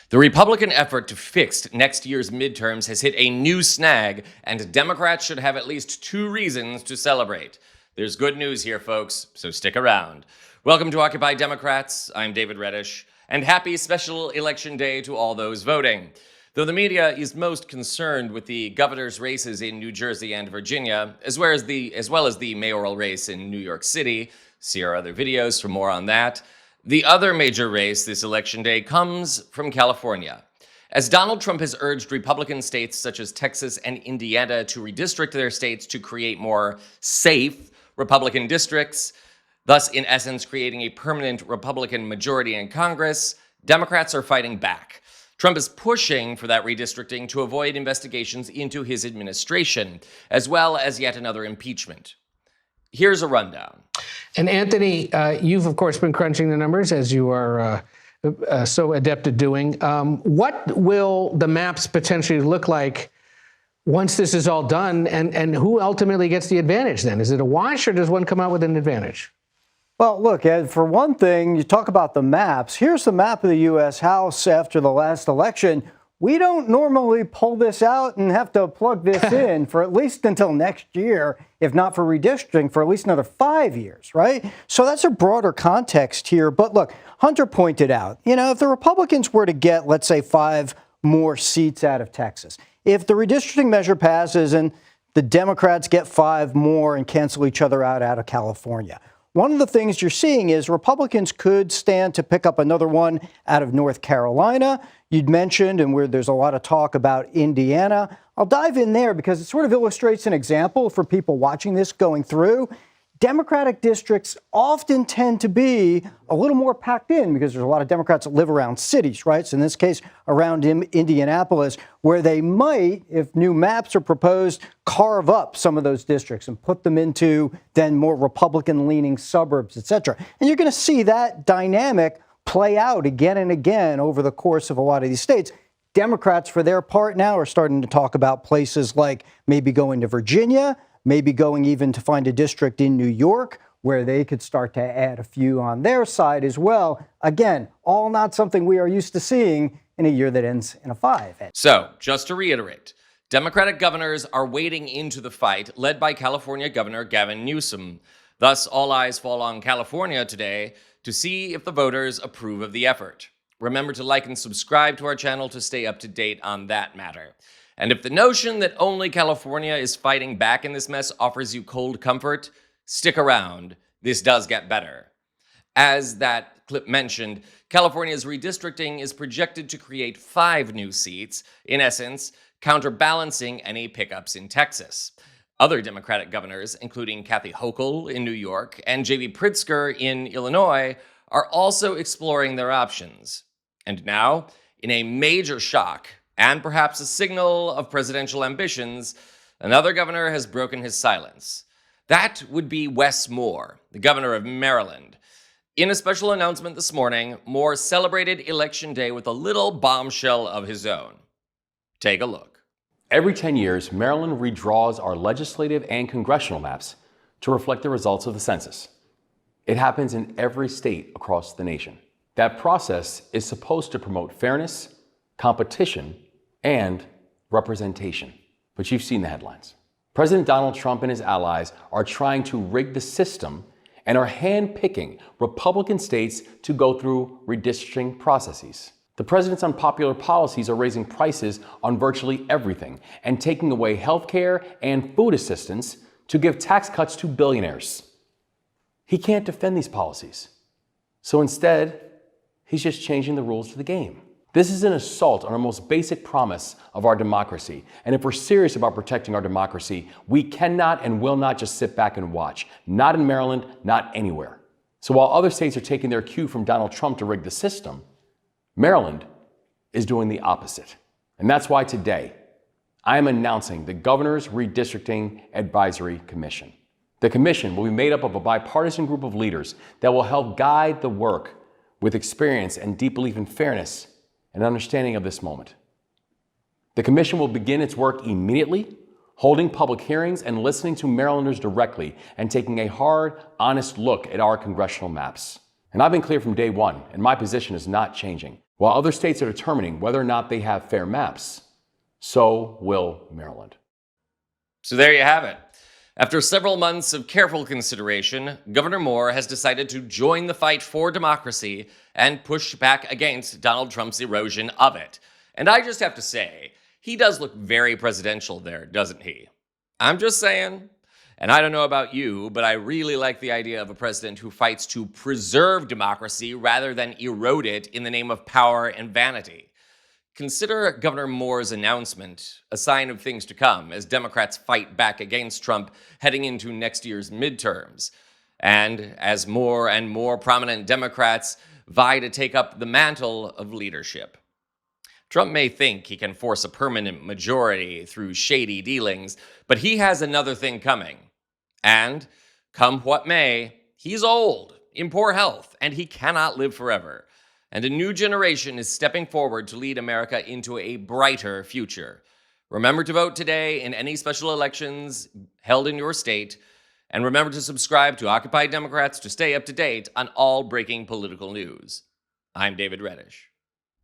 The Republican effort to fix next year's midterms has hit a new snag, and Democrats should have at least 2 reasons to celebrate. There's good news here, folks, so stick around. Welcome to Occupy Democrats. I'm David Reddish, and happy special election day to all those voting. Though the media is most concerned with the governor's races in New Jersey and Virginia, as well as the mayoral race in New York City, see our other videos for more on that, the other major race this election day comes from California. As Donald Trump has urged Republican states such as Texas and Indiana to redistrict their states to create more safe Republican districts, thus in essence creating a permanent Republican majority in Congress, Democrats are fighting back. Trump is pushing for that redistricting to avoid investigations into his administration, as well as yet another impeachment. Here's a rundown. And Anthony, you've of course been crunching the numbers as you are so adept at doing. What will the maps potentially look like once this is all done, and who ultimately gets the advantage then? Is it a wash, or does one come out with an advantage? Well, look, Ed, for one thing, you talk about the maps. Here's the map of the U.S. House after the last election. We don't normally pull this out and have to plug this in for at least until next year, if not for redistricting, for at least another 5 years, right? So that's a broader context here. But look, Hunter pointed out, if the Republicans were to get, let's say, 5 more seats out of Texas, if the redistricting measure passes and the Democrats get 5 more and cancel each other out of California, one of the things you're seeing is Republicans could stand to pick up another one out of North Carolina. You'd mentioned, and where there's a lot of talk about Indiana. I'll dive in there because it sort of illustrates an example for people watching this going through. Democratic districts often tend to be a little more packed in because there's a lot of Democrats that live around cities, right? So in this case, around Indianapolis, where they might, if new maps are proposed, carve up some of those districts and put them into then more Republican-leaning suburbs, et cetera. And you're going to see that dynamic play out again and again over the course of a lot of these states. Democrats, for their part now, are starting to talk about places like maybe going to Virginia, maybe going even to find a district in New York where they could start to add a few on their side as well. Again, all not something we are used to seeing in a year that ends in a 5. So, just to reiterate, Democratic governors are wading into the fight led by California Governor Gavin Newsom. Thus, all eyes fall on California today to see if the voters approve of the effort. Remember to like and subscribe to our channel to stay up to date on that matter. And if the notion that only California is fighting back in this mess offers you cold comfort, stick around. This does get better. As that clip mentioned, California's redistricting is projected to create 5 new seats, in essence, counterbalancing any pickups in Texas. Other Democratic governors, including Kathy Hochul in New York and J.B. Pritzker in Illinois, are also exploring their options. And now, in a major shock, and perhaps a signal of presidential ambitions, another governor has broken his silence. That would be Wes Moore, the governor of Maryland. In a special announcement this morning, Moore celebrated Election Day with a little bombshell of his own. Take a look. Every 10 years, Maryland redraws our legislative and congressional maps to reflect the results of the census. It happens in every state across the nation. That process is supposed to promote fairness, competition, and representation. But you've seen the headlines. President Donald Trump and his allies are trying to rig the system and are handpicking Republican states to go through redistricting processes. The president's unpopular policies are raising prices on virtually everything and taking away health care and food assistance to give tax cuts to billionaires. He can't defend these policies. So instead, he's just changing the rules to the game. This is an assault on our most basic promise of our democracy. And if we're serious about protecting our democracy, we cannot and will not just sit back and watch. Not in Maryland, not anywhere. So while other states are taking their cue from Donald Trump to rig the system, Maryland is doing the opposite. And that's why today, I am announcing the Governor's Redistricting Advisory Commission. The commission will be made up of a bipartisan group of leaders that will help guide the work with experience and deep belief in fairness and understanding of this moment. The commission will begin its work immediately, holding public hearings and listening to Marylanders directly and taking a hard, honest look at our congressional maps. And I've been clear from day one, and my position is not changing. While other states are determining whether or not they have fair maps, so will Maryland. So there you have it. After several months of careful consideration, Governor Moore has decided to join the fight for democracy and push back against Donald Trump's erosion of it. And I just have to say, he does look very presidential there, doesn't he? I'm just saying. And I don't know about you, but I really like the idea of a president who fights to preserve democracy rather than erode it in the name of power and vanity. Consider Governor Moore's announcement a sign of things to come as Democrats fight back against Trump heading into next year's midterms. And as more and more prominent Democrats vie to take up the mantle of leadership. Trump may think he can force a permanent majority through shady dealings, but he has another thing coming. And, come what may, he's old, in poor health, and he cannot live forever. And a new generation is stepping forward to lead America into a brighter future. Remember to vote today in any special elections held in your state, and remember to subscribe to Occupy Democrats to stay up to date on all breaking political news. I'm David Reddish.